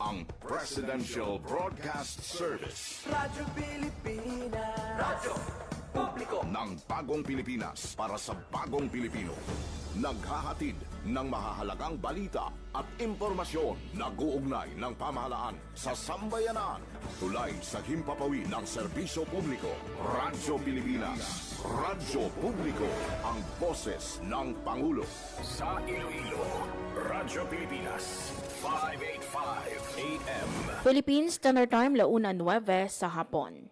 ang Presidential Broadcast Service. Radyo Pilipinas. Radyo Publiko Ng bagong Pilipinas para sa bagong Pilipino. Naghahatid ng mahahalagang balita at impormasyon na guugnay ng pamahalaan sa sambayanan. Tulay sa himpapawi ng serbisyo publiko. Radyo Pilipinas. Radyo Publiko. Ang boses ng Pangulo. Sa Iloilo, Radyo Pilipinas. 585 AM. Philippine Standard Time, 1:09 sa hapon.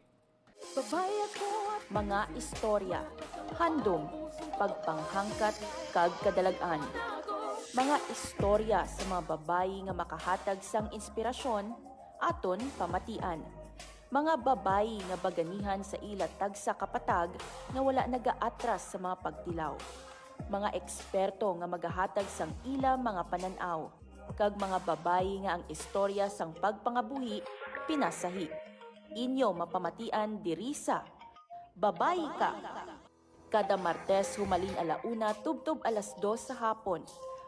Babaya ko at mga istorya, handom, pagpanghangkat, kag kadalagan. Mga istorya sa mga babayi nga makahatag sang inspirasyon, aton pamatian. Mga babayi nga baganihan sa ila tagsa kapatag nga wala nagaatras sa mga pagtilaw. Mga eksperto nga magahatag sang ila mga pananaw, kag mga babayi nga ang istorya sang pagpangabuhi pinasahi. Inyo mapamatian diri sa Babayi Ka. Kada Martes humalin alauna tubtob 2:00 sa hapon.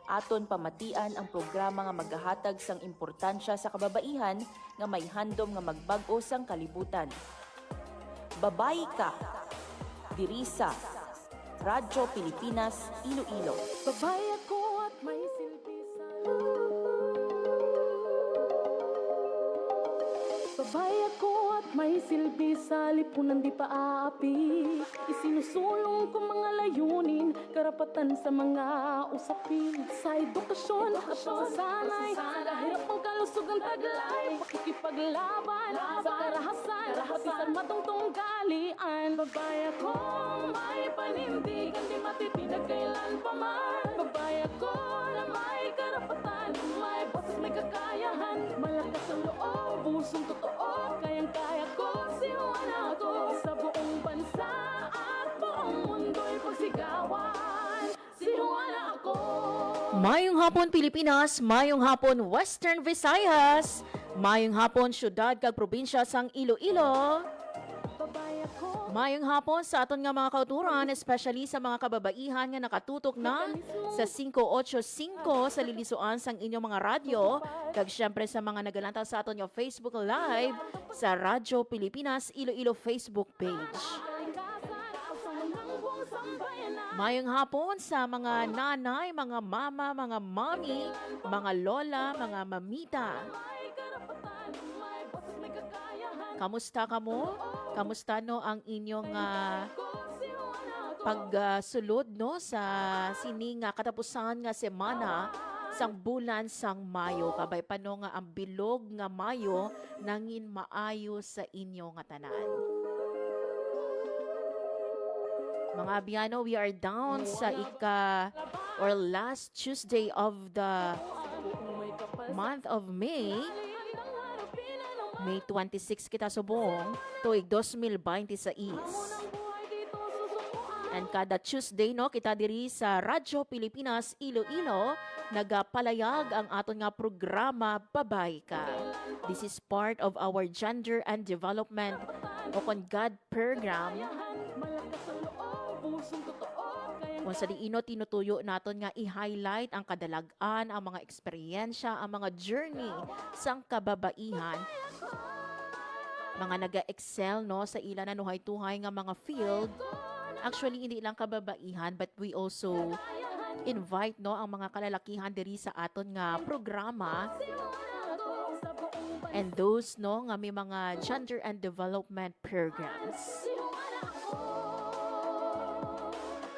Aton pamatian ang programa nga maghahatag sang importansya sa kababaihan nga may handom nga magbag-o sang kalibutan. Babayi Ka. Diri sa Radyo Pilipinas, Iloilo. Babaya ko at may silbi sa Babaya ko at may silbi sa lipunan di paaapi. Isinusulong ko mga layunin, karapatan sa mga usapin. Sa edukasyon at pagsasanay, sa kahirap ang kalusugan taglay. Pakikipaglaban sa karahasan, pati sa matungtong galian. Babaya ko may panindigan, di matitinag kailan pa man. Babaya ko na may karapatan, may boses, may kakayahan. Malakas ang loob, pusong totoo, kayang-kaya ko, sinuan ako. Sa buong bansa at buong mundo'y pagsigawan, sinuan ako. Mayong hapon Pilipinas, mayong hapon Western Visayas, mayong hapon syudad kag probinsya sang Iloilo. Babaya ko Mayong hapon sa aton nga mga kauturan, especially sa mga kababaihan nga nakatutok na sa 585 sa lilisuan sang inyong mga radyo, kag syempre sa mga nagalantaw sa aton nga Facebook Live sa Radyo Pilipinas Iloilo Facebook page. kalikasan, pagsangan ng buong sambayanan. Mayong hapon sa mga nanay, mga mama, mga mami, mga lola, mga mamita. May karapatan, may boses, may kakayahan. Kamusta kamo? Kamusta no ang inyong Ko, sinuan ako. pagsulod no sa sining nga katapusan nga semana sang bulan sang Mayo, kabay pa no nga ang bilog nga Mayo nangin maayo sa inyo nga tanan. Mga biyano, we are down sa last Tuesday of the month of May. May 26 kita subong, tuig 2026. And kada Tuesday no kita diri sa Radyo Pilipinas Iloilo nagapalayag ang aton nga programa Babayi Ka. This is part of our Gender and Development o kon God program. Malakas ang loob, pusong totoo, kayang Kung sa diino tinutuyo naton nga i-highlight ang kadalagan, ang mga eksperyensya, ang mga journey sang kababaihan. Mga naga-excel no sa ila na nuhay-tuhay nga mga field. Actually hindi lang kababaihan but we also invite no ang mga kalalakihan diri sa aton nga programa sa buong bansa. and those no nga may mga gender and development programs.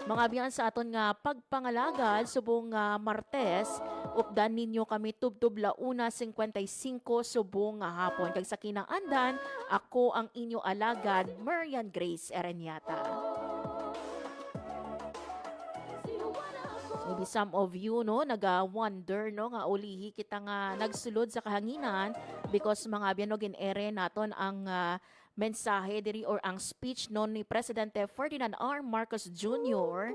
Mga biyan sa aton nga pagpangalagal subong nga Martes, updan ninyo kami tubtub 1:55 subong nga hapon. Kag sa kinaandan, ako ang inyo alagad, Marian Grace Erenyata. Maybe some of you no naga-wonder no nga ulihi kita nga nagsulod sa kahanginan because mga biyan no gin-ere naton ang mensahe diri or ang speech no ni Presidente Ferdinand R. Marcos Jr.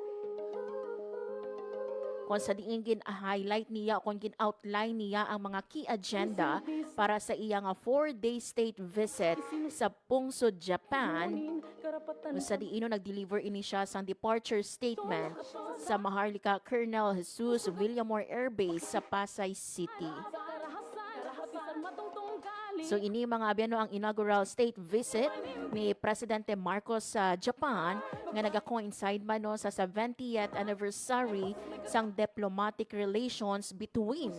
Kung sa diin gin-highlight niya, kung gin-outline niya ang mga key agenda para sa iya nga 4-day state visit sa Pungsod, Japan. Kung sa diin nag-deliver ini siya sang departure statement sa Maharlika Colonel Jesus Villamor Air Base sa Pasay City. Sa karahasan, pati sa matungtong So ini mga abyan no ang inaugural state visit ni Presidente Marcos sa Japan nga naga-coincide man no sa 70th anniversary sang diplomatic relations between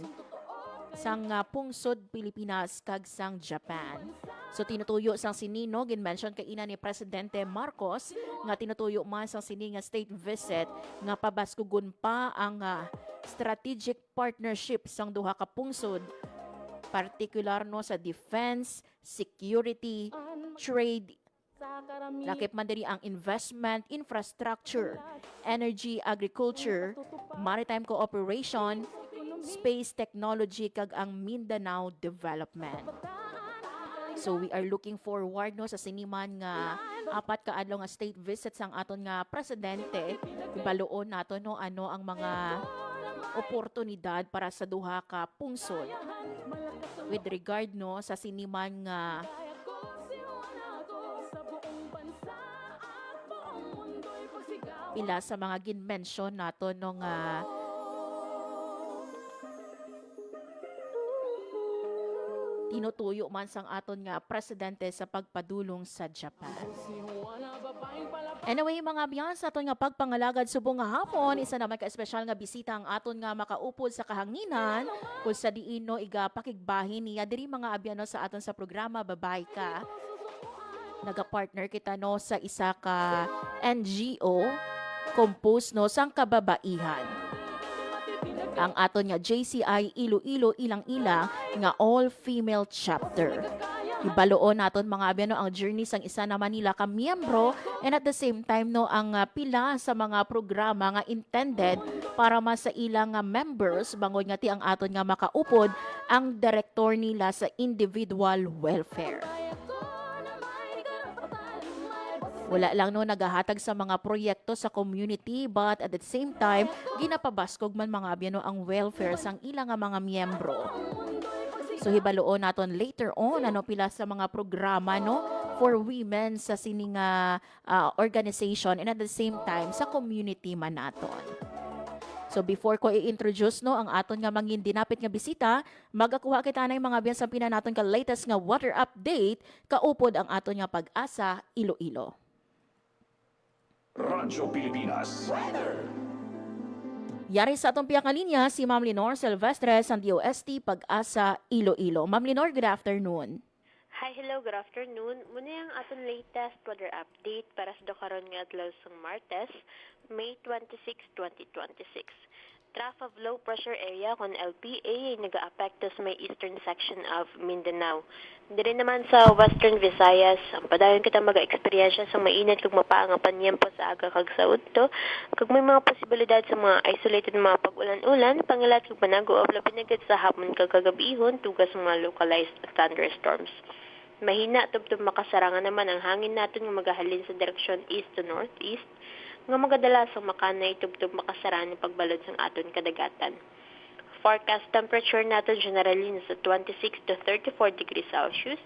sang pungsod Pilipinas kag sang Japan. So tinutuyo sang sini no ginmention kay ina ni Presidente Marcos nga tinutuyo man sang sini nga state visit nga pabaskugon pa ang strategic partnership sang duha ka pungsod, particular no sa defense, security, trade, lakip man diri ang investment, infrastructure, energy, agriculture, maritime cooperation, space technology kag ang Mindanao development. So we are looking forward no sa siniman nga apat ka adlaw nga state visit sang aton nga presidente. Ibaluon nato no ano ang mga oportunidad para sa duha ka pungsod with regard no sa siniman nga pila sa mga ginmention nato no nga tinutuyo man sang aton nga presidente sa pagpadulong sa Japan. Anyway, mga biyans, aton nga pagpangalagad subong nga hapon, isa naman ka-espesyal nga bisita ang aton nga makaupod sa kahanginan kung sa diin no iga pakigbahin niya diri mga abyano sa aton sa programa Babay Ka. Naga-partner kita no sa isa ka NGO composed no sang kababaihan. Ang aton nga JCI Iloilo Ilang-Ilang nga all-female chapter. Ibaluon naton mga abyan no ang journey sang isa na Manila ka miyembro and at the same time no ang pila sa mga programa nga intended para mas sa ilang members bangod nga ti ang aton nga makaupod ang direktor nila sa individual welfare. Wala lang no nagahatag sa mga proyekto sa community but at the same time ginapabaskog man mga abyan no ang welfare sang ilang nga mga miyembro. So hibaluon naton later on ano pila sa mga programa no for women sa sining organization and at the same time sa community man naton. So before ko i-introduce no ang aton nga mangin dinapit nga bisita, magakuha kita na mga biyan sa pinanaton ka latest nga water update kaupod ang aton nga Pag-asa Iloilo. Radyo Pilipinas. Yari sa atong piyang linya si Ma'am Lenore Silvestre ng DOST Pag-asa Iloilo. Ma'am Lenore, good afternoon. Hi, hello, good afternoon. Muna yung aton latest weather update para sa karon nga adlaw sang Martes, May 26, 2026. Trough of low pressure area kon LPA ay nag-aapekto sa may eastern section of Mindanao. Diri naman sa western Visayas, ang padayon kita mag-eksperyensya sa mainit kag mapaang panyempo sa aga kag saud to. Kag may mga posibilidad sa mga isolated mga pag-ulan-ulan, pangilat kag panago labi na gid sa hapon kag kagabihon tugas sa mga localized thunderstorms. Mahina tubtub makasarangan naman ang hangin naton nga magahalin sa direksyon east to northeast nga magadala sa makanay tubtub makasaraan ng pagbalod sang aton kadagatan. Forecast temperature natin generally nasa 26 to 34 degrees Celsius.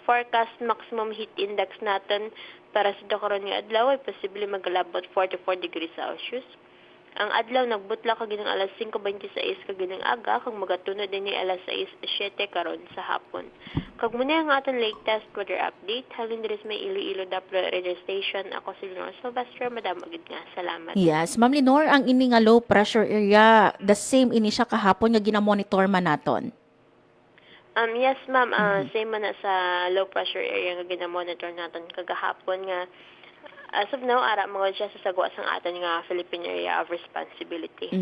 Forecast maximum heat index natin para sa karon nga adlaw ay posible magalabot 44 degrees Celsius. Ang adlaw nagbutla kaginang alas 5:26 kaginang aga kag magatunod din ni alas 6:07 karon sa hapon. Kag muna ang aton latest weather update halin diri sa may Iloilo Doppler Radio Station. Ako si Lenore Silvestre, madam agad nga. Salamat. Yes, Ma'am Lenore, ang ini nga low pressure area, the same ini siya kahapon nga ginamonitor man naton. Yes, ma'am. Same man na sa low pressure area nga ginamonitor naton kagahapon nga as of now, ara mga siya sa sagwa sang aton nga Philippine Area of Responsibility.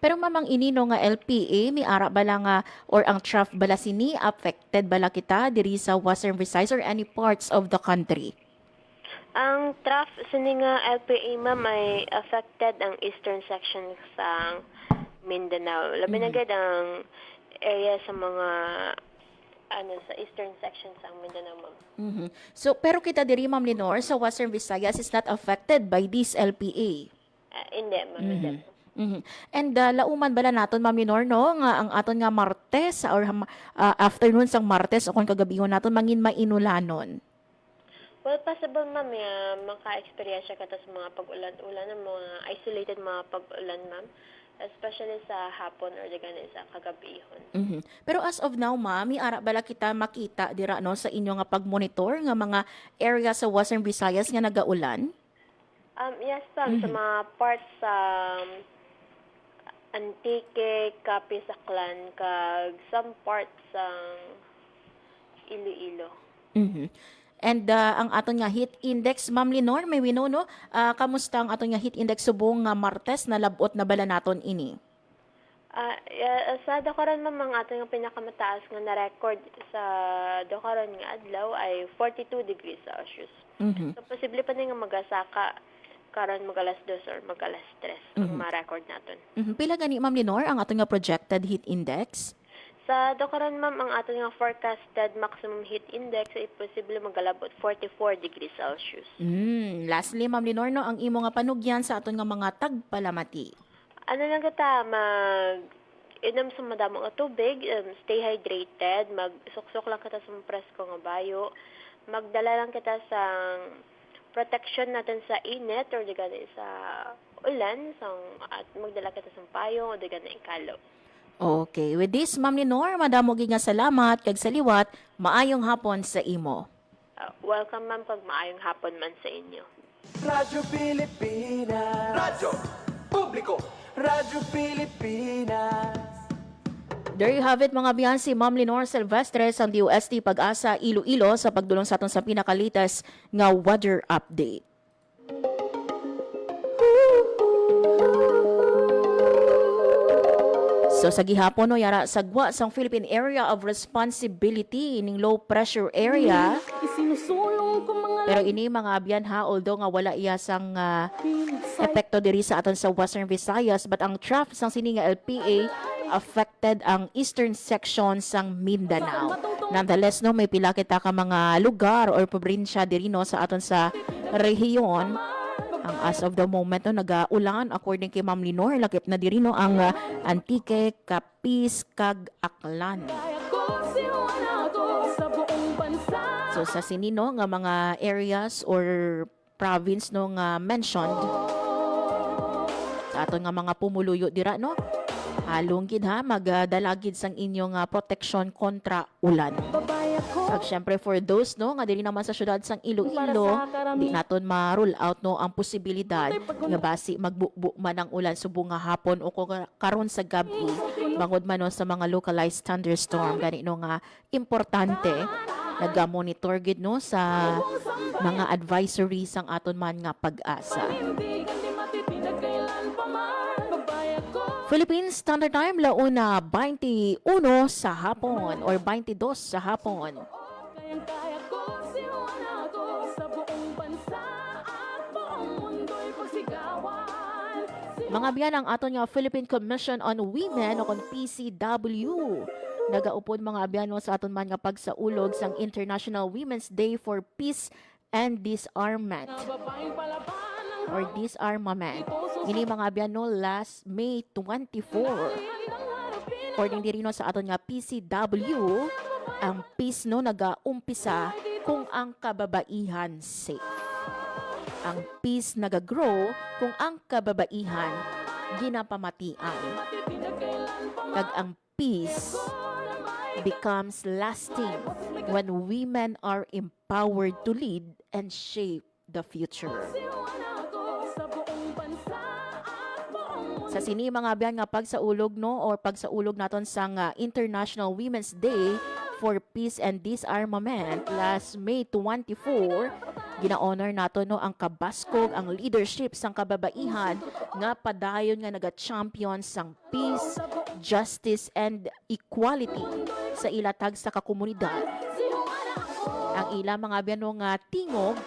Pero mamang inino nga LPA, may ara bala nga or ang trough bala sini affected bala kita diri sa Western Visayas or any parts of the country? Ang trough sini nga LPA ma'am ay affected ang eastern section sa Mindanao. Labi na gid ang area sa mga sa eastern section sa Mindanao, ma'am. So, pero kita diri, Ma'am Lenore, sa Western Visayas is not affected by this LPA? Hindi, ma'am. Hindi. And lauman bala naton, Ma'am Lenore, no, nga ang aton nga Martes or afternoon sang Martes o kung kagabihon naton mangin mainulanon? Well, possible, ma'am, maka-experience ka sa mga pag-ulan-ulan, mga isolated mga pag-ulan, ma'am. especially sa hapon or gani sa kagabihon. Mhm. Pero as of now, ma'am, ara bala kita makita dira no sa inyo nga pagmonitor nga mga area sa Western Visayas nga nagaulan? Yes, ma'am, sa mga parts sa Antique, Capiz, Aklan, kag some parts sa Iloilo. Mhm. And ang aton nga heat index, Ma'am Lenore, may we know, no? Kamusta ang aton nga heat index subong nga Martes na labot na bala naton ini? Sa Dokaron, ma'am, ang ating pinakamataas nga na-record sa Dokaron nga adlaw ay 42 degrees Celsius. Mhm. So, posible pa nga magasaka karon mag-alas 2 or mag-alas 3 ang ma-record naton. Mhm. Pila gani, Ma'am Lenore, ang aton nga projected heat index? Sa Dokaron, ma'am, ang ating nga forecasted maximum heat index ay posible magalabot 44 degrees Celsius. Lastly, Ma'am Lenore, no, ang imo nga panugyan sa aton nga mga tagpalamati. Ano lang kita, inom sa madamong nga tubig, stay hydrated, magsuksok lang kita sa presko nga bayo, magdala lang kita sa protection natin sa init or digani sa ulan, at magdala kita sa payo o digani ikalo. Okay, with this, Ma'am Lenore, madamo nga salamat kag saliwat, maayong hapon sa imo. Welcome, ma'am, pag maayong hapon man sa inyo. Radyo Pilipinas. Radyo Publiko. Radyo Pilipinas. There you have it, mga biyan, si Ma'am Lenore Silvestre sa DOST Pag-asa Iloilo sa pagdulong sa aton sa pinakalitas nga weather update. So sa gihapon no yara sagwa sang Philippine Area of Responsibility ning low pressure area. Isinusulong ko mga Pero ini mga abyan ha, although nga wala iya sang epekto diri sa aton sa Western Visayas, but ang trough sang sini nga LPA affected ang eastern section sang Mindanao. Nonetheless no, may pila kita ka mga lugar or probinsya diri no sa aton sa rehiyon. Ang as of the moment no, nagaulan according kay Ma'am Lenore, lakip na diri no ang Antique, Capiz, kag Aklan. ko, sinuwan ako sa buong bansa. So sa sinino nga mga areas or province no nga mentioned sa aton nga mga pumuluyo dira no, halong gid ha magdalagid sang inyong protection kontra ulan. Babay ako, Ag syempre for those no nga dili naman sa syudad sang Iloilo, di naton ma-rule out no ang posibilidad nga basi magbukbuk man ang ulan subong nga hapon o karon sa gabi bangod man no sa mga localized thunderstorm gani no nga importante naga-monitor gid no sa mga advisory sang aton man nga pag-asa. hindi ka di matitinig kailan pa man. Babay ako, Philippine Standard Time launa 21 sa hapon or 22 sa hapon. kayang-kaya ko, sinuwan ako sa buong bansa at buong mundo'y pagsigawan. Mga biyan ang aton nga Philippine Commission on Women o kon PCW. Nagaupod mga abyan sa aton man nga pagsaulog sang International Women's Day for Peace and Disarmament Babaeng palaban ng or disarmament. Ini mga abyan last May 24. According diri no sa aton nga PCW, ang peace no nagaumpisa kung ang kababaihan safe. Ang peace nagagrow kung ang kababaihan ginapamatian. Kag ang peace becomes lasting when women are empowered to lead and shape the future. sa buong bansa at buong Sa sini mga biyan nga pagsaulog no or pagsaulog naton sa International Women's Day for Peace and Disarmament last May 24, gina-honor nato no ang kabaskog, ang leadership sang kababaihan nga padayon nga naga-champion sang peace, justice and equality sa ilatag sa kakomunidad. Ang ila mga biyan nga tingog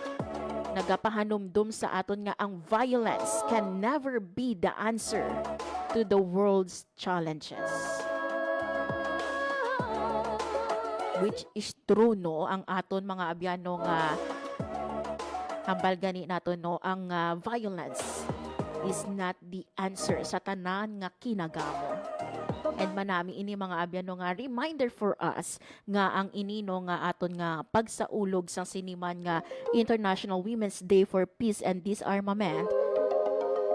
nagapahanumdum sa aton nga ang violence can never be the answer to the world's challenges. Which is true no, ang aton mga abyano nga hambal gani nato no, ang violence is not the answer sa tanan nga kinagamo. And manami ini mga abyano nga reminder for us nga ang inino nga aton nga pagsaulog sang siniman nga International Women's Day for Peace and Disarmament,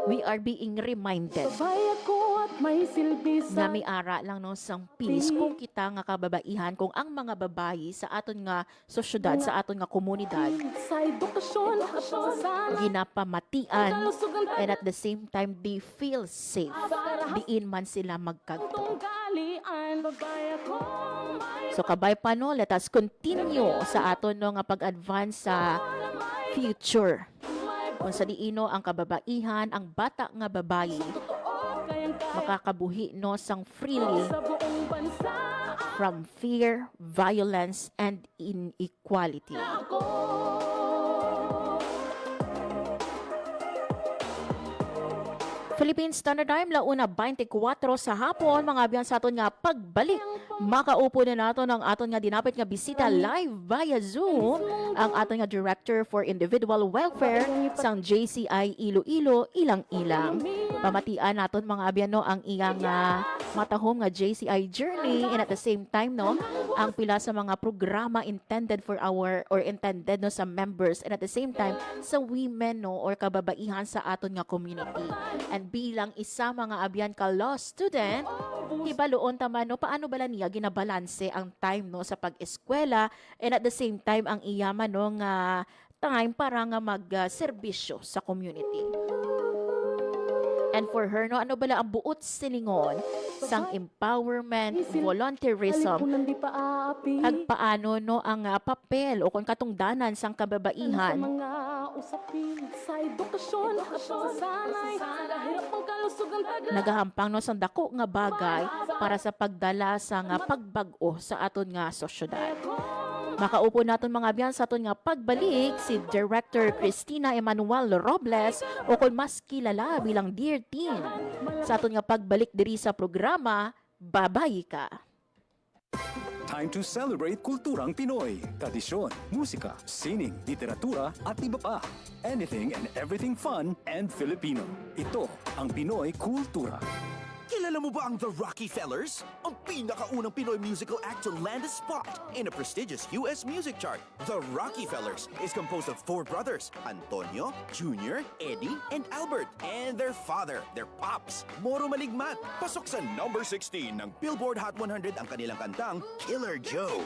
we are being reminded babay ako at may silbi nga sa may ara lang no sang peace kung kita nga kababaihan, kung ang mga babayi sa aton nga sosyudad, sa aton nga komunidad sa edukasyon at pagsasanay. ginapamatian, Kalusugan and at the same time they feel safe diin man sila magkadto. tunggalian, babaya kong may So kabay pa no, let us continue sa aton no nga pag-advance sa future. Kung sa diino ang kababaihan, ang bata nga babayi kayang makakabuhi no sang freely sa buong bansa. from fear, violence, and inequality. Ako Philippine Standard Time, launa 24 sa hapon, mga abyan sa aton nga pagbalik. Makaupo na nato ng aton nga dinapit nga bisita live via Zoom ang aton nga Director for Individual Welfare sang JCI Iloilo, Ilang-Ilang. Pamatian naton mga abyan no ang iyang matahom nga JCI journey, and at the same time no ang pila sa mga programa intended for our or intended no sa members, and at the same time sa women no or kababaihan sa aton nga community. And bilang isa mga abyan ka law student, hibaloon taman no paano bala niya ginabalanse ang time no sa pag-eskwela, and at the same time ang iyaman no nga time para nga mag-serbisyo sa community. And for her no ano bala ang buot silingon sang empowerment, volunteerism, alipunan di pa aapi. ag paano no ang papel o kung katungdanan sang Sa kababaihan mga usapin sa edukasyon at pagsasanay. Kahirap ang kalusugan nagahampang no sang dako nga bagay para sa pagdala sa nga pagbag-o sa aton nga sosyedad. Makaupo naton mga abyan sa aton nga pagbalik si Director Cristina Emanuel Robles, o kung mas kilala bilang Dear Teen, sa aton nga pagbalik diri sa programa Babayi Ka. Time to celebrate kulturang Pinoy. Tradisyon, musika, sining, literatura at iba pa. Anything and everything fun and Filipino. Ito ang Pinoy Kultura. Kilala mo ba ang The Rockefellers? Ang pinakaunang Pinoy musical act to land a spot in a prestigious US music chart. The Rockefellers is composed of 4 brothers, Antonio, Junior, Eddie, and Albert, and their father, their pops, Moro Maligmat. Pasok sa number 16 ng Billboard Hot 100 ang kanilang kantang Killer Joe.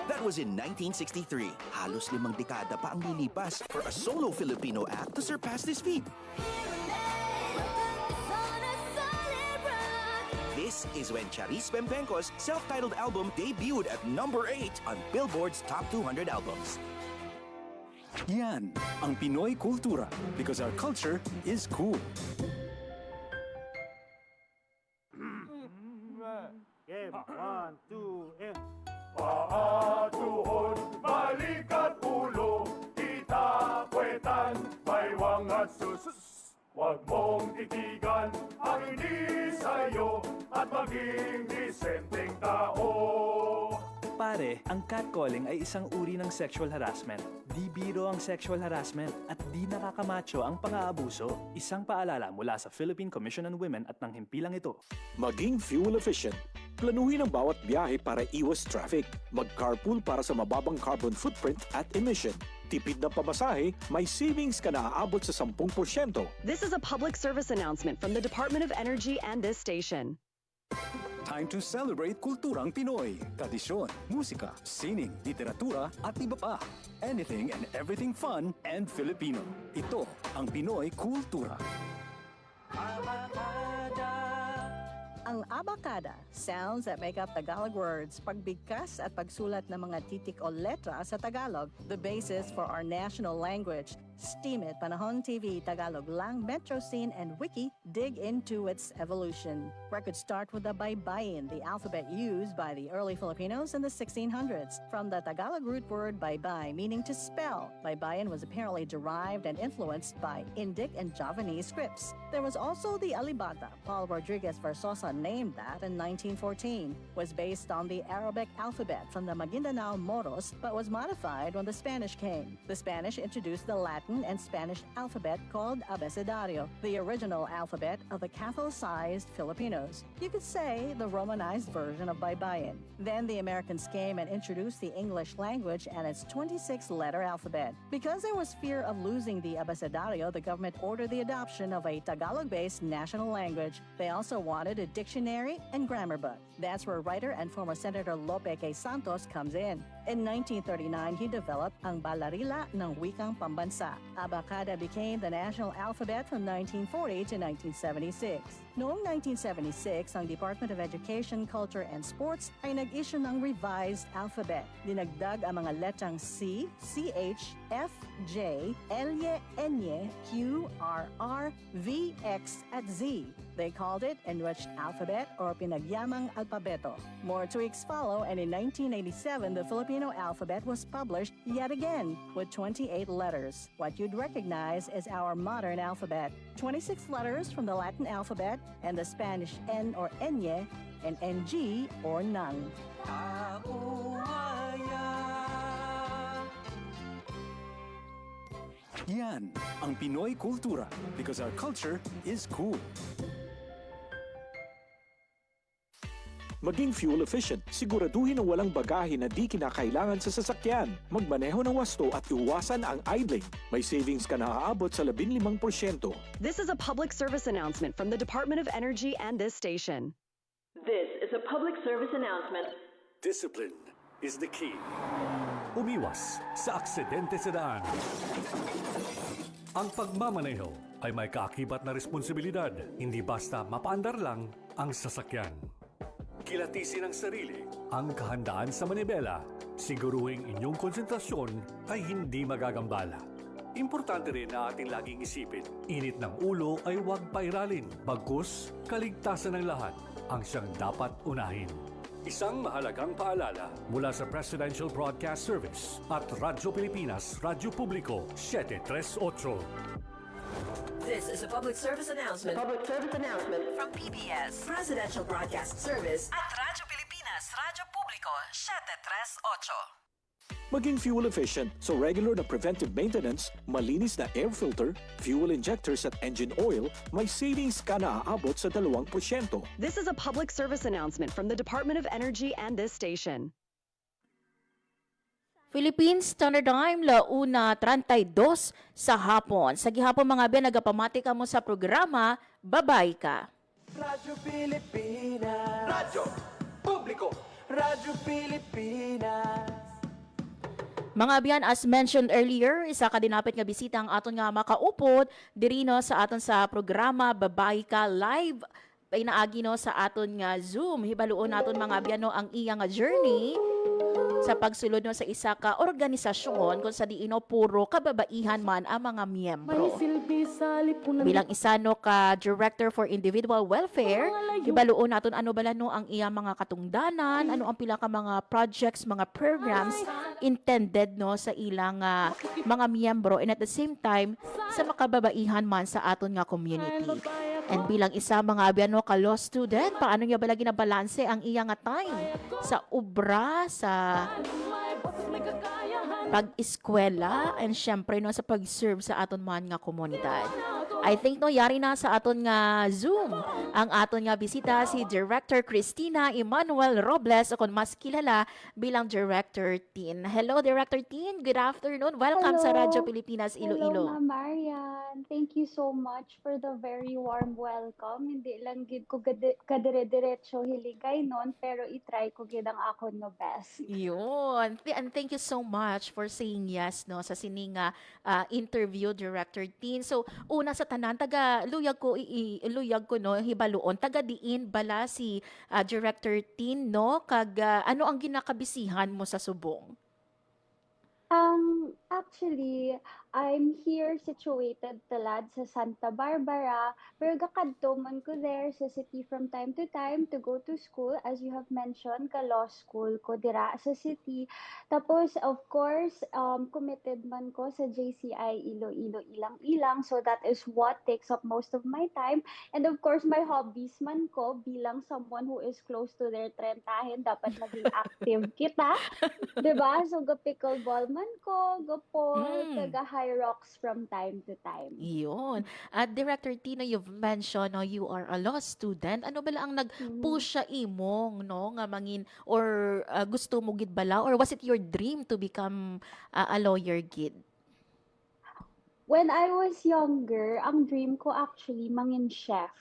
That was in 1963. Halos 5 dekada pa ang lilipas for a solo Filipino act to surpass this feat. This is when Charis Pempenco's self-titled album debuted at number 8 on Billboard's Top 200 albums. Yan ang Pinoy Kultura, because our culture is cool. Game, 1, 2, and... Paatuhon, balikat ulo, itapuetan, may wangat sus. Huwag mong titigan ang hindi sa'yo at maging disenteng tao. Pare, ang catcalling ay isang uri ng sexual harassment. Di biro ang sexual harassment at di nakakamacho ang pang-aabuso. Isang paalala mula sa Philippine Commission on Women at ng himpilang ito. Maging fuel efficient. Planuhin ang bawat biyahe para iwas traffic. Mag-carpool para sa mababang carbon footprint at emission. Tipid na pamasahe, may savings ka na aabot sa 10%. This is a public service announcement from the Department of Energy and this station. Time to celebrate kulturang Pinoy. Tradisyon, musika, sining, literatura at iba pa. Anything and everything fun and Filipino. Ito ang Pinoy Kultura. Ang abacada, sounds that make up Tagalog words, pagbigkas at pagsulat ng mga titik o letra sa Tagalog, the basis for our national language. Steam It, Panahon TV, Tagalog Lang, Metro Scene, and Wiki dig into its evolution. Records start with the baybayin, the alphabet used by the early Filipinos in the 1600s. From the Tagalog root word baybay, meaning to spell, baybayin was apparently derived and influenced by Indic and Javanese scripts. There was also the alibata. Paul Rodriguez Versosa named that in 1914, was based on the Arabic alphabet from the Maguindanao Moros, but was modified when the Spanish came. The Spanish introduced the Latin Latin and Spanish alphabet called abecedario, the original alphabet of the Catholicized Filipinos. You could say the Romanized version of Baybayin. Then the Americans came and introduced the English language and its 26-letter alphabet. Because there was fear of losing the abecedario, the government ordered the adoption of a Tagalog-based national language. They also wanted a dictionary and grammar book. That's where writer and former Senator Lope K. Santos comes in. In 1939, he developed ang Balarila ng Wikang Pambansa. Abacada became the national alphabet from 1940 to 1976. Noong 1976, ang Department of Education, Culture and Sports ay nag-issue ng revised alphabet. Dinagdag ang mga letrang C, CH, F, J, L, N, Q, R, R, V, X at Z. They called it Enriched Alphabet or Pinagyamang Alpabeto. More tweaks follow, and in 1987, the Filipino alphabet was published yet again with 28 letters. What you'd recognize is our modern alphabet. 26 letters from the Latin alphabet and the Spanish N or Enye and NG or nang. Yan ang Pinoy kultura because our culture is cool. Maging fuel efficient, siguraduhin na walang bagahe na di kinakailangan sa sasakyan. Magmaneho ng wasto at iwasan ang idling. May savings ka na aabot sa 15%. This is a public service announcement from the Department of Energy and this station. This is a public service announcement. Discipline is the key. Umiwas sa aksidente sa daan. Ang pagmamaneho ay may kaakibat na responsibilidad, hindi basta mapaandar lang ang sasakyan. Kilatisin ang sarili, ang kahandaan sa manibela, siguruhing inyong konsentrasyon ay hindi magagambala. Importante rin na ating laging isipin, init ng ulo ay huwag pairalin, bagkus kaligtasan ng lahat ang siyang dapat unahin. Isang mahalagang paalala mula sa Presidential Broadcast Service at Radyo Pilipinas, Radyo Publiko 738. This is a public service announcement. Public service announcement from PBS, Presidential Broadcast Service at Radyo Pilipinas, Radyo Publiko 738. Maging fuel efficient, so regular na preventive maintenance, malinis na air filter, fuel injectors at engine oil, may savings ka na aabot sa 2%. This is a public service announcement from the Department of Energy and this station. Philippine Standard Time, 1:32 sa hapon. Sa gihapon mga ben, nagapamati ka mo sa programa, babay ka. Radyo Pilipinas. Radyo Publiko. Radyo Pilipinas. Mga biyan, as mentioned earlier, isa ka dinapit nga bisita ang aton nga makaupod, dirino sa aton sa programa, babay ka live, pinaagi no sa aton nga Zoom. Hibaluon naton mga biyan no ang iyang nga journey sa pagsulod no sa isa ka organisasyon kung sa diino puro kababaihan man ang mga miyembro. Bilang isa no ka Director for Individual Welfare, ibaluon naton ano bala no ang iyang mga katungdanan, ano ang pila ka mga projects, mga programs intended no sa ilang mga miyembro, and at the same time sa makababaihan man sa aton nga community. And bilang isa mga abyan no ka law student, paano niya bala ginabalanse ang iyang nga time sa ubra, sa pag-eskwela, and syempre no sa pag-serve sa aton man nga komunidad. I think no yari na sa aton nga Zoom ang aton nga bisita si Director Cristina Emmanuel Robles, o kung mas kilala bilang Director Tin. Hello Director Tin, good afternoon. Welcome sa Radyo Pilipinas Iloilo. Hello Ma'am Marian. Thank you so much for the very warm welcome. Hindi lang gid ko kadire-diretso hiligay nun, pero i-try ko gid ang akon no best. Yun. And thank you so much for saying yes no sa sining interview, Director Tin. So una sa tanan, taga luyag ko no hibaluon, taga diin bala si Director Tin no, kag ano ang ginakabisihan mo sa subong? Actually, I'm here situated talad sa Santa Barbara, pero gakadto man ko there sa city from time to time to go to school, as you have mentioned, ka law school ko dira sa city. Tapos, of course, committed man ko sa JCI Iloilo ilang-ilang, so that is what takes up most of my time. And of course, my hobbies man ko bilang someone who is close to their 30, dapat maging active kita. Diba? So, ga-pickleball man ko, ga-pole, taga Hyrox from time to time. Yun. At Director Tina, you've mentioned no, you are a law student. Ano bala ang nag-push sa imong no nga mangin or gusto mo gid bala or was it your dream to become a lawyer gid? When I was younger, ang dream ko actually mangin chef.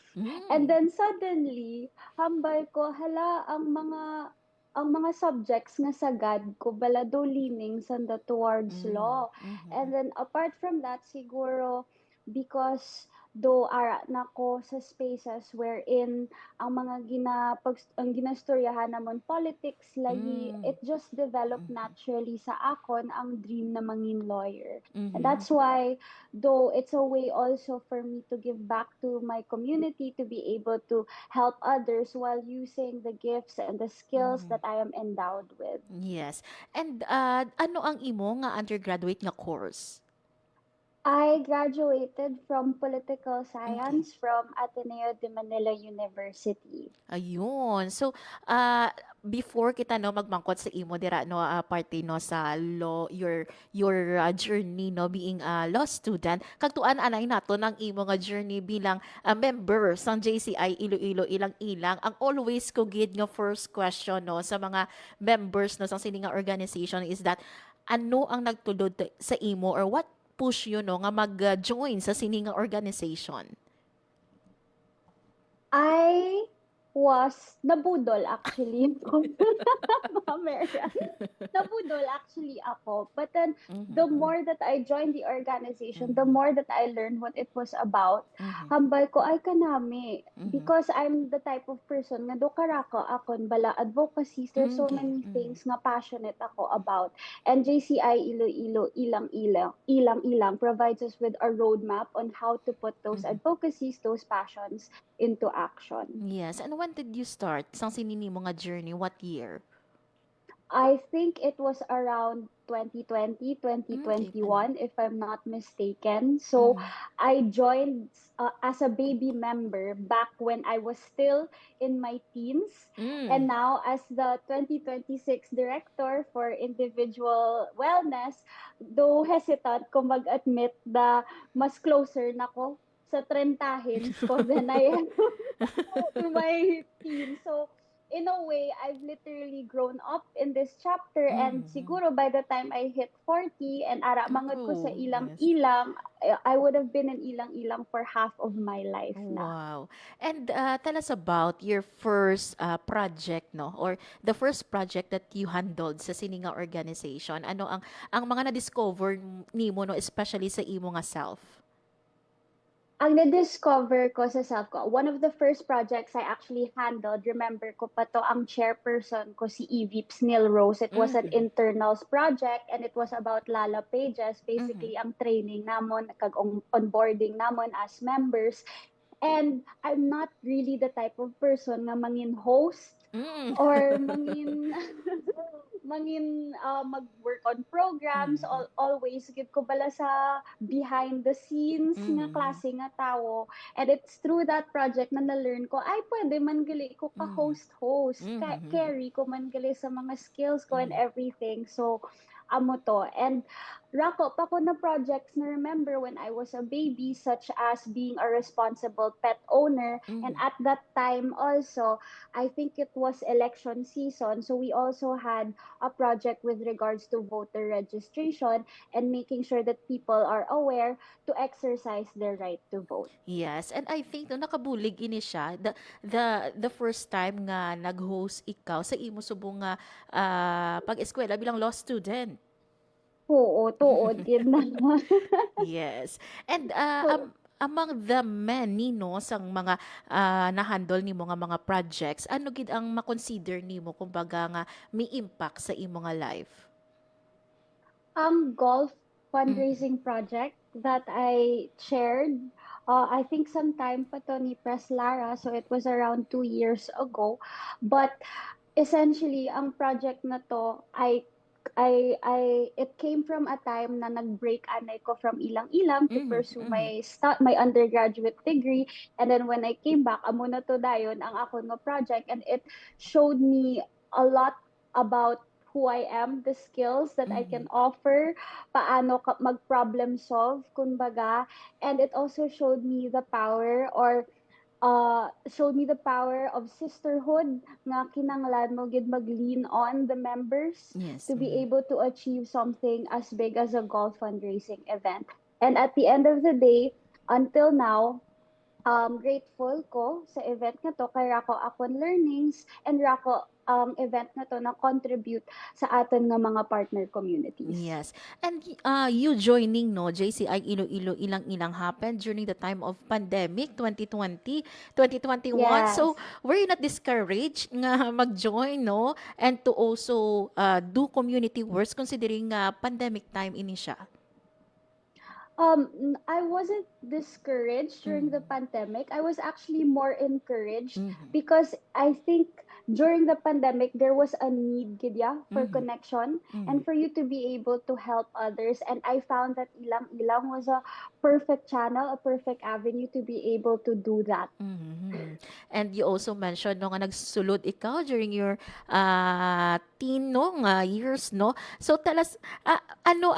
And then suddenly, hambal ko, hala, ang mga subjects nga sagad ko bala do leaning sanda towards law. And then apart from that, siguro because do ara na ko sa spaces wherein ang ginastoryahan namon politics lagi, it just developed naturally sa akon ang dream na mangin lawyer. And that's why though it's a way also for me to give back to my community, to be able to help others while using the gifts and the skills that I am endowed with. Yes. And ano ang imo nga undergraduate nga course? I graduated from political science from Ateneo de Manila University. Ayun. So, before kita no magmangkot sa imo dira no parte no sa law your journey no being a law student kagtuan anay nato ng imo nga journey bilang member sang JCI Iloilo ilang-ilang ang always ko gid nga first question no sa mga members no sang sini nga organization is that ano ang nagtulod sa imo or what push you no nga mag-join sa sini nga organization? I was nabudol actually. Marian. Nabudol actually ako. But then the more that I joined the organization, the more that I learned what it was about, hambal ko ay kanami. Because I'm the type of person nga do karako akon bala advocacy. There's so many things nga passionate ako about. And JCI Iloilo ilang provides us with a roadmap on how to put those advocacies, those passions into action. Yes. And when did you start sang sinini mo nga journey? What year? I think it was around 2020, 2021, if I'm not mistaken. So I joined as a baby member back when I was still in my teens. And now as the 2026 director for individual wellness, though hesitant ko mag-admit na mas closer na ko sa trentahin ko than I am to my team. So in a way, I've literally grown up in this chapter and siguro by the time I hit 40 and ara mangod ko sa ilang-ilang, I would have been in ilang-ilang for half of my life na. Wow. And tell us about your first project no or the first project that you handled sa sininga organization. Ano ang mga na-discover nimo no especially sa imo nga self? Ang na-discover ko sa self ko, one of the first projects I actually handled, remember ko pa to, ang chairperson ko si EVIPS Neil Rose. It was an internals project and it was about Lala Pages, basically ang training namon, kag onboarding namon as members. And I'm not really the type of person nga mangin host or mangin mag-work on programs, always gid ko bala sa behind the scenes nga klase nga tao. And it's through that project na na-learn ko, ay pwede man gali ko ka-host, carry ko man gali sa mga skills ko and everything. So, amo to. And rako pa ko na projects na remember when I was a baby, such as being a responsible pet owner. And at that time also, I think it was election season. So we also had a project with regards to voter registration and making sure that people are aware to exercise their right to vote. Yes, and I think no nakabulig ini siya the first time nga nag-host ikaw sa imo subong nga pag-eskwela bilang law student. Oo, tuod yun naman. Yes. And among the many no sang mga na-handle nimo nga mga projects, ano gid ang ma-consider nimo kumbaga nga may impact sa imo nga life? Ang golf fundraising project that I chaired, I think sometime pa to ni Press Lara, so it was around 2 years ago. But essentially, ang project na to, it came from a time na nag-break anay ko from ilang-ilang to pursue my undergraduate degree. And then when I came back, amo na to dayon ang ako nga project, and it showed me a lot about who I am, the skills that I can offer, paano mag-problem solve, kumbaga. And it also showed me the power of sisterhood nga kinanglan mo gid mag-lean on the members Yes. to be able to achieve something as big as a golf fundraising event. And at the end of the day, until now, grateful ko sa event na to kay rako akon learnings and rako event na to na contribute sa aton nga mga partner communities. Yes. And you joining no JCI Iloilo ilang happened during the time of pandemic 2020, 2021. Yes. So were you not discouraged nga mag-join no and to also do community works considering pandemic time ini siya? I wasn't discouraged during the pandemic. I was actually more encouraged because I think during the pandemic there was a need gidya for connection and for you to be able to help others, and I found that Ilang Ilang was a perfect channel, a perfect avenue to be able to do that. And you also mentioned no nga nagsulod ikaw during your teen no nga years no. So tell us ano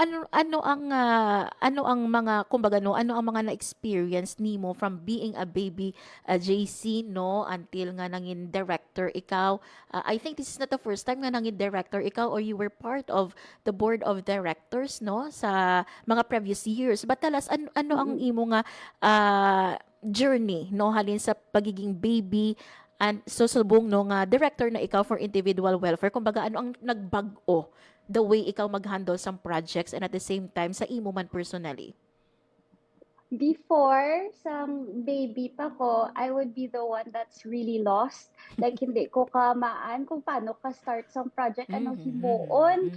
ang mga kumbaga no ano ang mga na-experience nimo from being a baby JC no until nga nangin director ikaw. I think this is not the first time nga nangin director ikaw or you were part of the board of directors no sa mga previous years. But tell us ano ang imo nga journey no halin sa pagiging baby and so subong no nga director na ikaw for individual welfare, kumbaga ano ang nagbag-o the way ikaw mag-handle some projects and at the same time sa imo man personally? Before, some baby pa ko, I would be the one that's really lost. Like, hindi ko kamaan kung paano ka start some project, anong himuon.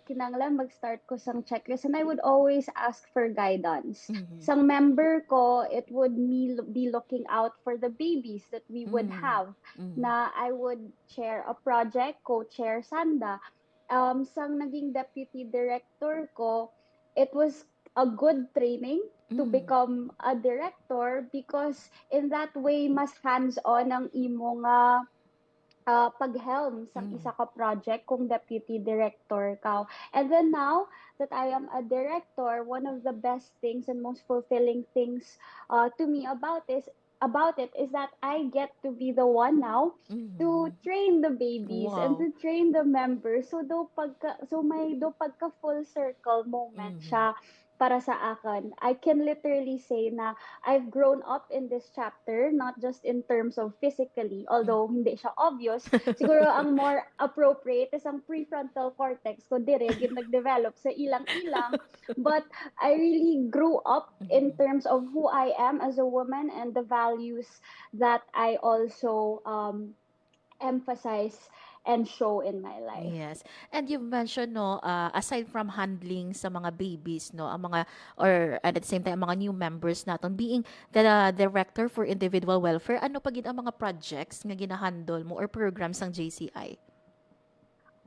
Kinanglan mag-start ko sang checklist, and I would always ask for guidance. Sang member ko, it would me be looking out for the babies that we would have. Na I would chair a project, co-chair Sanda. Sang naging deputy director ko, it was a good training to become a director because in that way mas hands-on ang imo nga paghelm sang isa ka project kung deputy director ka. And then now that I am a director, one of the best things and most fulfilling things to me about it is that I get to be the one now to train the babies and to train the members. So may pagka full circle moment siya para sa akin. I can literally say na I've grown up in this chapter, not just in terms of physically, although hindi siya obvious. Siguro ang more appropriate is ang prefrontal cortex ko dire nag-develop sa ilang-ilang. But I really grew up in terms of who I am as a woman and the values that I also emphasize and show in my life. Yes. And you've mentioned no aside from handling sa mga babies no ang mga or at the same time ang mga new members naton being the director for individual welfare, ano pa gid ang mga projects nga ginahandle mo or programs ng JCI?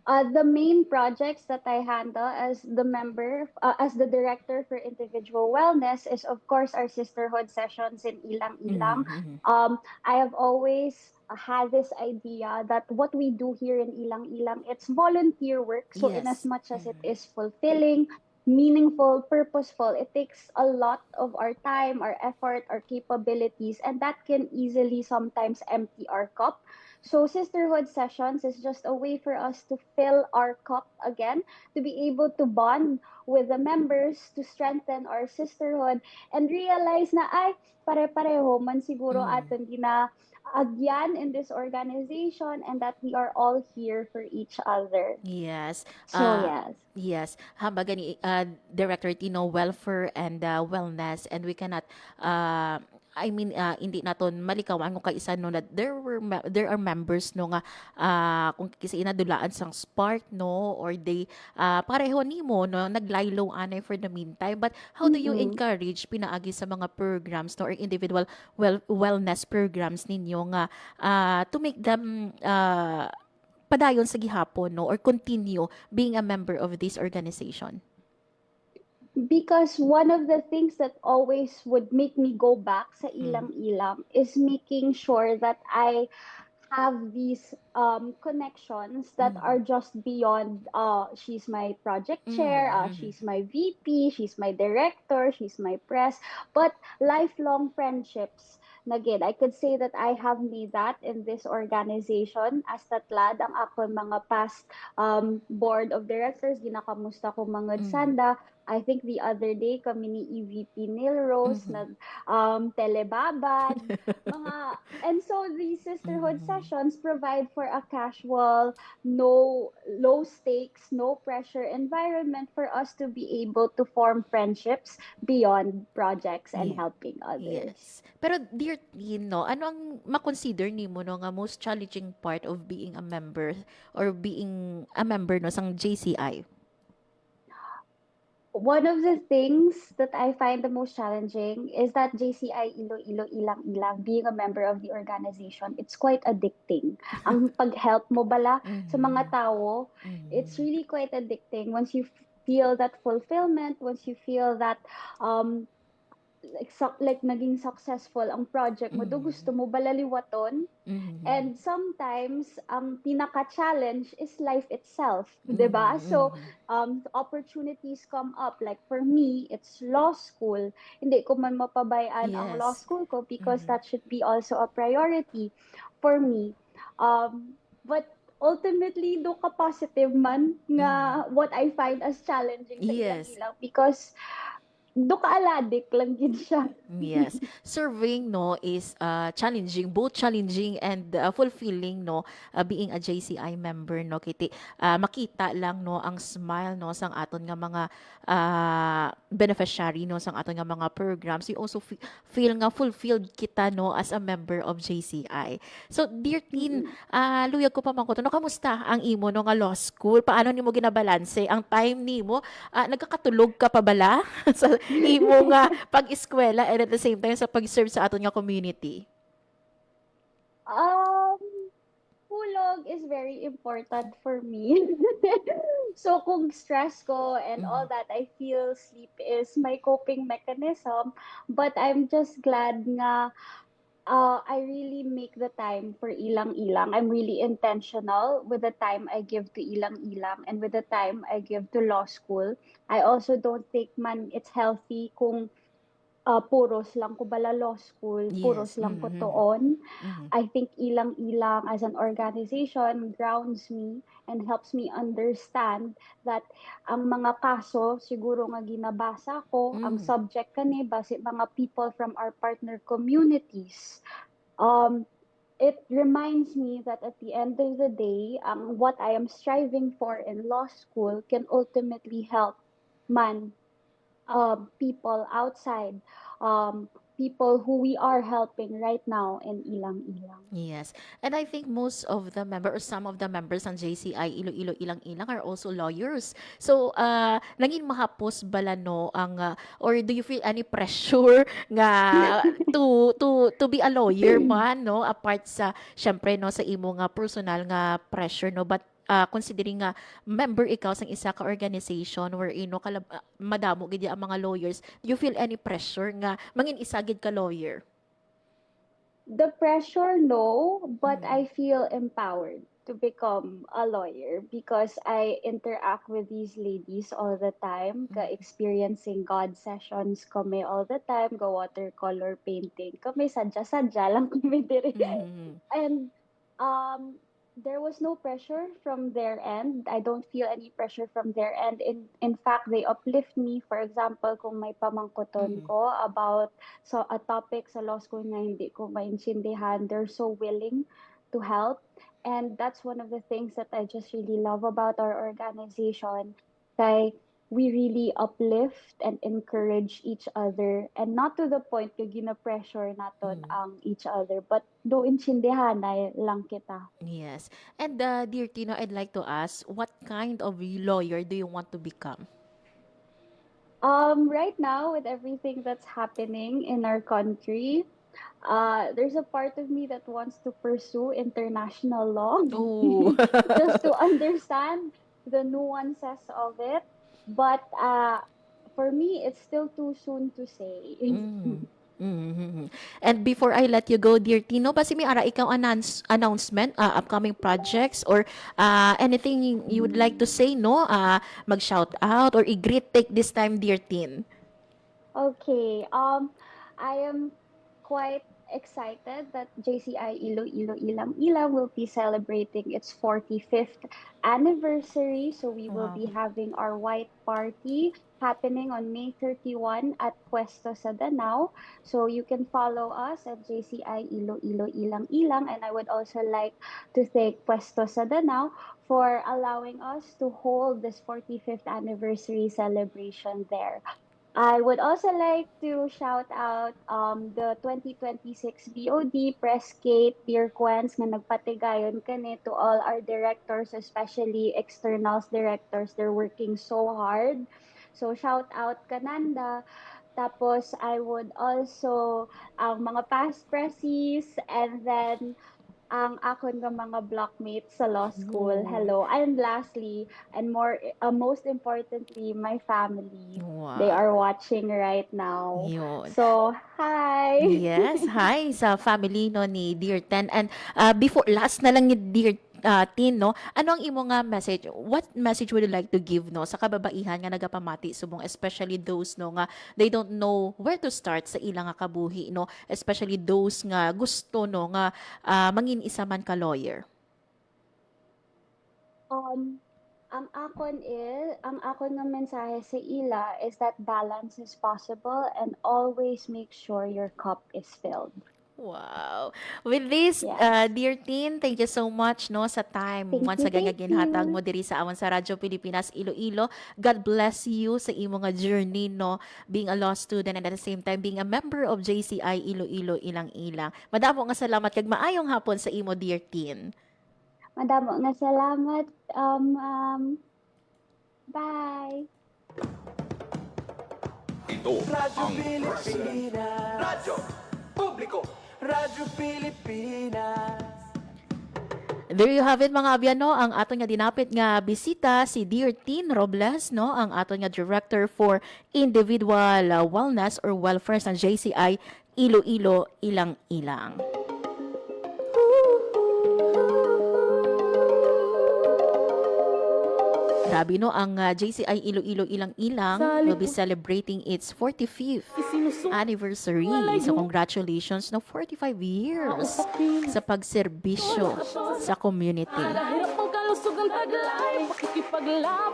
The main projects that I handle as the director for individual wellness is of course our sisterhood sessions in Ilang-Ilang. I have always had this idea that what we do here in Ilang-Ilang, it's volunteer work. So in as much as it is fulfilling, meaningful, purposeful, it takes a lot of our time, our effort, our capabilities, and that can easily sometimes empty our cup. So sisterhood sessions is just a way for us to fill our cup again, to be able to bond with the members, to strengthen our sisterhood, and realize na ay, pare-pareho man siguro aton agyan in this organization and that we are all here for each other. Yes. So yes. Yes. Hambaga ni Director Tino, welfare and wellness, and we cannot hindi naton malikawan kung kaisa no that there are members no nga kung kisa inadulaan sang spark no or they pareho nimo no naglaylo anay for the meantime, but how do you encourage pinaagi sa mga programs no or individual wellness programs ninyo nga to make them padayon sa gihapon no or continue being a member of this organization? Because one of the things that always would make me go back sa Ilang-Ilang is making sure that I have these connections that are just beyond she's my project chair, she's my VP, she's my director, she's my press, but lifelong friendships. And again, I could say that I have made that in this organization as tatlad ang ako mga past board of directors, ginakamusta ko mga sanda. I think the other day kami ni EVP Neil Rose nag telebabad mga, and so these sisterhood sessions provide for a casual, no low stakes, no pressure environment for us to be able to form friendships beyond projects and helping others. Yes. Pero dear Teen, no, ano ang makonsider nimo no nga most challenging part of being a member or being a member no sang JCI? One of the things that I find the most challenging is that JCI Iloilo Ilang Ilang, being a member of the organization, it's quite addicting. Ang pag-help mo bala sa mga tao, it's really quite addicting. Once you feel that fulfillment, once you feel that like naging successful ang project mo, do gusto mo balaliwaton. And sometimes ang pinaka-challenge is life itself, 'di ba? So opportunities come up, like for me it's law school. Hindi ko man mapabayaan ang law school ko because that should be also a priority for me. But ultimately do ka positive man nga what I find as challenging sa ilang because do ka aladik lang gid siya. Yes. Serving no is challenging, both challenging and fulfilling no, being a JCI member no kiti makita lang no ang smile no sang aton nga mga beneficiary no sang aton nga mga programs. You also feel nga fulfilled kita no as a member of JCI. So dear Teen, luyag ko pa man ko no, kamusta ang imo no nga law school? Paano nimo ginabalanse ang time nimo? Nagkakatulog ka pa bala sa imo nga pag-eskwela and at the same time sa pag-serve sa aton nga community? Hulog is very important for me. So kung stress ko and all that, I feel sleep is my coping mechanism. But I'm just glad nga I really make the time for ilang-ilang. I'm really intentional with the time I give to ilang-ilang and with the time I give to law school. I also don't think man it's healthy kung puros lang ko bala law school, puros lang ko toon. I think ilang-ilang as an organization grounds me and helps me understand that ang mga kaso siguro nga ginabasa ko, ang subject kani base mga people from our partner communities. It reminds me that at the end of the day, what I am striving for in law school can ultimately help man people outside, people who we are helping right now in Ilang-Ilang. Yes. And I think most of the members or some of the members ng JCI Iloilo Ilang-Ilang are also lawyers. So, naging mahapos bala no ang or do you feel any pressure nga to be a lawyer man no, apart sa syempre no sa imo nga personal nga pressure no, but considering nga member ikaw sang isa ka organization wherein no madamo gid ang mga lawyers, do you feel any pressure nga mangin isa gid ka lawyer? The pressure, no, but I feel empowered to become a lawyer because I interact with these ladies all the time, ka-experiencing God sessions kami all the time, go watercolor painting kami, sadya-sadya lang kami diri. And there was no pressure from their end. I don't feel any pressure from their end. In fact, they uplift me. For example, kung may pamangkoton ko about a topic sa law school na hindi ko maintindihan, they're so willing to help. And that's one of the things that I just really love about our organization. Kay we really uplift and encourage each other, and not to the point na gina-pressure naton ang each other, but do intindihan na lang kita. Yes. And dear Tino, I'd like to ask, what kind of lawyer do you want to become? Right now, with everything that's happening in our country, there's a part of me that wants to pursue international law. Just to understand the nuances of it. But for me, it's still too soon to say. Mhm. And before I let you go, dear Tino, basi may ara ikaw announcement, upcoming projects or anything you would like to say, no? Mag-shout out or i-greet take this time, dear Tin. Okay. I am quite excited that JCI Iloilo Ilang Ilang will be celebrating its 45th anniversary. So we will be having our white party happening on May 31 at Puesto sa Danao. So you can follow us at JCI Iloilo Ilang Ilang. And I would also like to thank Puesto sa Danao for allowing us to hold this 45th anniversary celebration there. I would also like to shout out the 2026 BOD Press Gate Dear Quens nga nagpatigayon kani to all our directors, especially externals directors. They're working so hard. So shout out kananda. Tapos I would also mga past pressies and then ang akon nga mga blockmates sa law school. Hello. And lastly, and most importantly, my family. They are watching right now. Yun. So, hi! Yes, hi sa family no ni Dear Ten. And before, last na lang ni Dear Tin, no? Ano ang imo nga message? What message would you like to give, no? Sa kababaihan nga nagapamati subong, especially those, no, nga they don't know where to start sa ilang nga kabuhi, no? Especially those nga gusto, no, nga mangin isa man ka lawyer. Ang akon nga mensahe sa ila is that balance is possible and always make sure your cup is filled. Wow. With this, dear Tin, thank you so much, no, sa time. Once again nga thank ginhatag you. mo diri sa awan sa Radyo Pilipinas Iloilo. God bless you sa imo nga journey, no, being a law student and at the same time being a member of JCI Iloilo Ilang Ilang. Madamo nga salamat kag maayong hapon sa imo, dear Tin. Madamo nga salamat. Bye! Ito Radyo ang Pilipinas. Radyo Publiko. Radyo Pilipinas. There you have it, mga abyano, ang aton nga dinapit nga bisita si Dear Tin Robles, no, ang aton nga Director for Individual Wellness or Welfare sa JCI Iloilo Ilang Ilang. Grabe, no, ang JCI Iloilo Ilang Ilang will be celebrating its 45th anniversary. So congratulations, no, 45 years sa pagserbisyo sa community.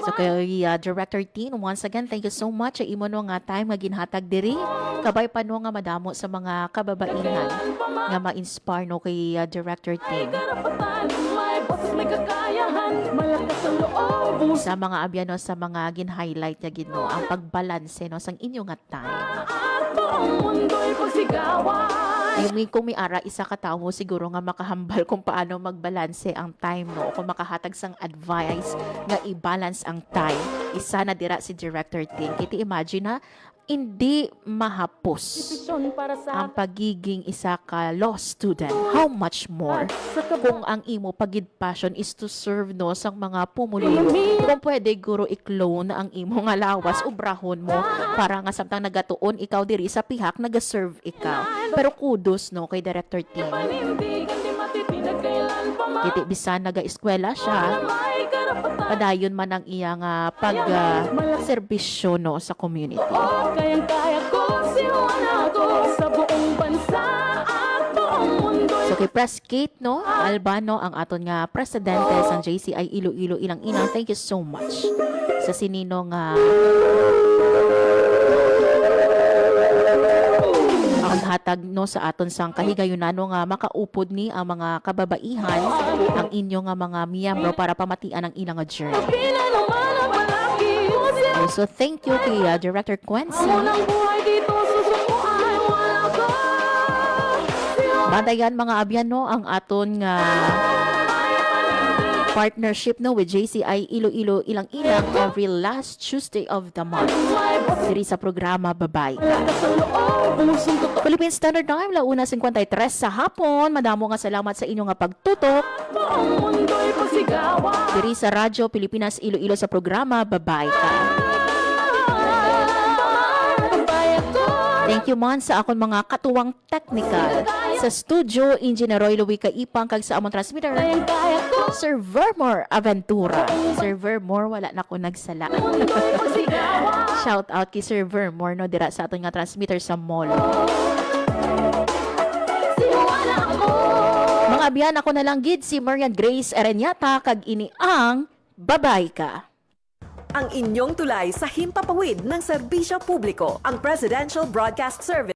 So kay Director Tin, once again, thank you so much sa imo no nga time nga ginhatag diri. Kabay pa no nga madamo sa mga kababaihan nga ma-inspire no kay Director Tin. Sa mga abyano, sa mga gin-highlight niya gino, ang pagbalanse, no, sang inyo nga time. Yung kung may ara, isa ka tao siguro nga makahambal kung paano magbalanse ang time, no, kung makahatag sang advice nga i-balance ang time. Isa na dira si Director Tin. Kiti imagine na, hindi mahapos ang pagiging isa ka law student. How much more kung ang imo pagid passion is to serve, no, sang mga pumuluyo. Kung pwede guro i-clone ang imo nga lawas, ubrahon mo para nga samtang nagatuon ikaw diri sa pihak nagaserve ikaw. Pero kudos, no, kay Director Tin. Kiti bisan naga-eskwela siya, padayon man ang iyang pag-serbisyo, no, sa community. Kayang-kaya ko, sinuwan ako sa buong bansa at buong mundo. So kay Press Kate, no, Albano, ang aton nga presidente sa JCI Iloilo Ilang Ilang, thank you so much sa sininong ang hatag, no, sa aton sang kahigayunan nga makaupod ni ang mga kababaihan ang inyo nga mga miyembro para pamatian ang ilang nga journey. So thank you kay Director Quincy. Bantayan mga abyano ang aton nga partnership, no, with JCI Iloilo Ilang Ilang every last Tuesday of the month. Diri sa programa Babay Ka. Philippine Standard Time, 1:53 sa hapon. Madamo nga salamat sa inyo nga pagtutok. Diri sa Radyo Pilipinas Iloilo sa programa Babay Ka. Thank you man sa akong mga katuwang technical. Sa studio, Engineer Roy Louie Kaipang kag sa among transmitter, Sir Vermore Aventura. Sir Vermore, wala na ko nagsala. Shout out kay Sir Vermore no dira sa aton nga transmitter sa mall. Mga biyan ako na lang gid si Marian Grace Arenyata kag ini ang Babay Ka. Ang inyong tulay sa himpapawid ng serbisyo publiko, ang Presidential Broadcast Service.